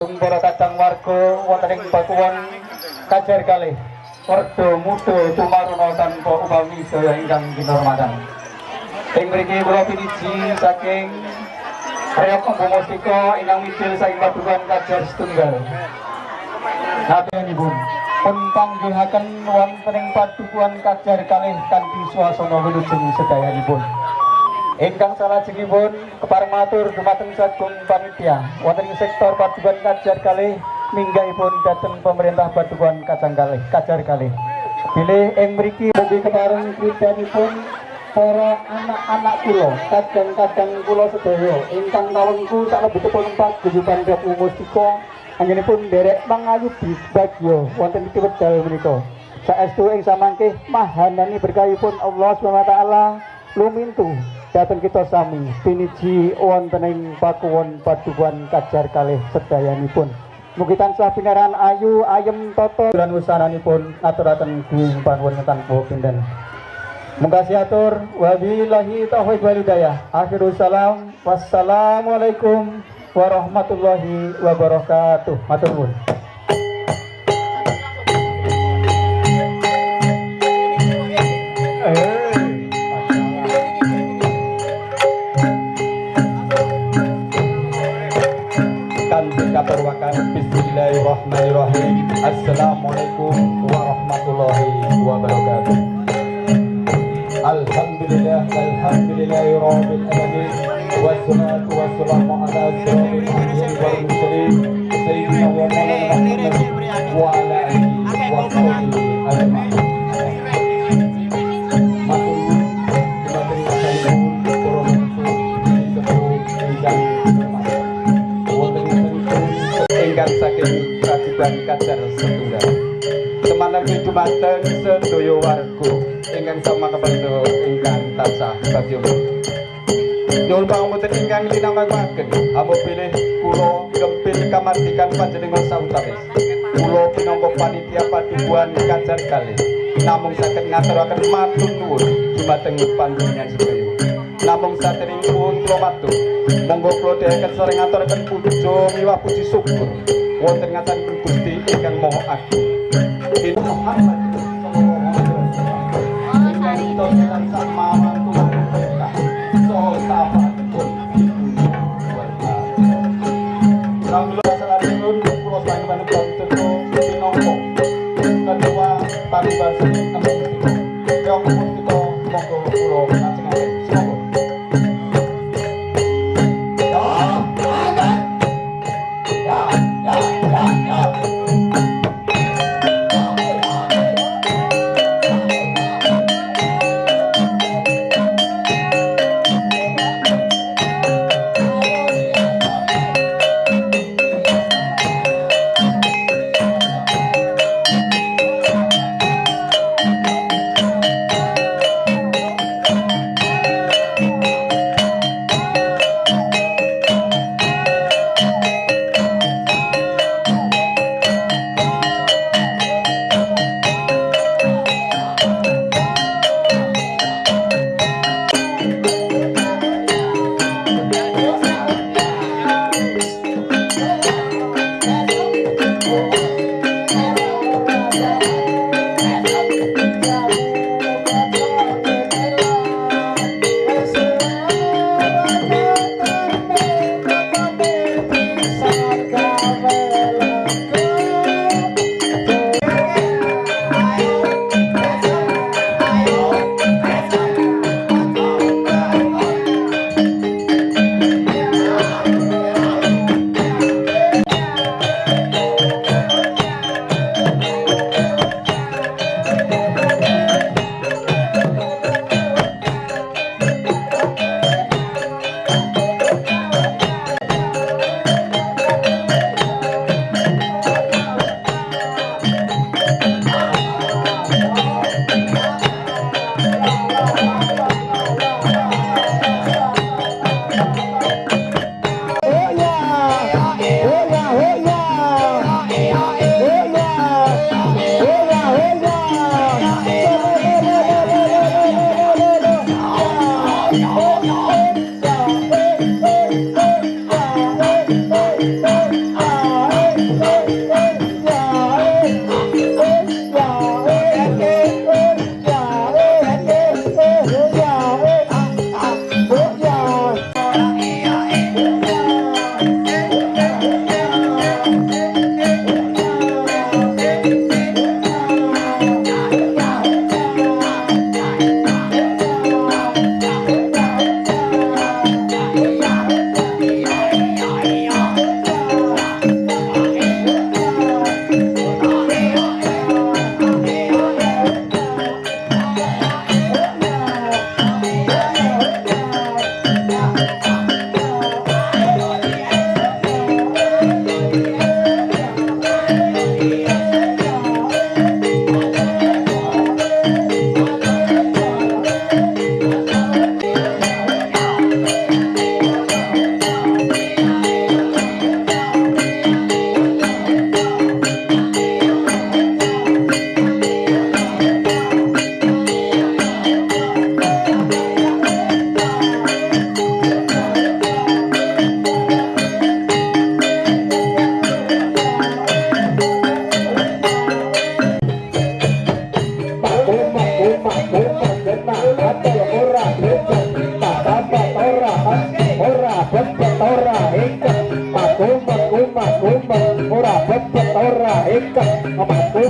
para kadang warga wonten ing Pakuwon Kajar kalih Werda Muda tumaruna tanpa upami daya ingkang kinurmatan. Ing mriki kula piniji saking Reok Empu Mustika ingkang midil saking Padukan Kajar setunggal. Nabiyanipun pun panggihaken wonten ing Padukuhan Kajar kalih kanthi swasana wilujeng sedayanipun. Ingkang salajengipun kepareng matur dumateng sagung panitia wonten ing sektor Padukuhan Kajar kalih minggahipun dhateng pemerintah Padukuhan Kajar kalih. Bilih ing mriki ugi kepareng kridanipun para anak-anak kula, kadang-kadang kula sedaya ingkang kawengku salebetipun paguyuban Empu Mustika anjenipun nderek mangayubi bagya wonten ing wedal menika. Saestu ing samangke mahanani berkahipun Allah Subhanahu wa taala lumintu dhateng kita sami piniji wonten ing Pakuwon Padukuhan Kajar kalih sedayanipun. Mugi tansah pinaran ayu ayem tata lan wusananipun aturaken gunging panuwun tanpa pinten. Mugi atur wabillahi taufiq wal hidayah. Akhirus salam. Wassalamualaikum warahmatullahi wabarakatuh. Matur nuwun. Bismillahirrahmanirrahim. Assalamualaikum warahmatullahi wabarakatuh. Alhamdulillahi rabbil alamin. Wassalatu wassalamu ala asyrofil anbiya'i wal mursalin sayyidina wa maulana Muhammad wa ala alihi wa sahbihi ajma'in. Ingkang saking Padukuhan Kajar setunggal semanten dumateng sedaya warga ingkang samanependo ingkang tansah bagya. Nyuwun pangapunten ingkang linambahaken apabila kula gempil kamardikan panjenengan sawetawis. Kula pinangka panitia Padukuhan Kajar kalih namung saged ngaturaken matur nuwun dumateng panjenengan sedaya. Namung saderengipun kula matur monggo kula dherekaken sareng ngaturaken puja miwah puji syukur wonten ngasanipun Gusti ingkang Maha Agung. Inna Muhammad sallallahu alaihi wasallam ingkang ditosaken sama mantulan berkah saha sahabatipun Alhamdulillah salawatipun kula panjenengan tentu pinangka ketua paribasan Empu Mustika. Empu Mustika monggo kula lajengaken. kumbat ora bebet ora ikat matu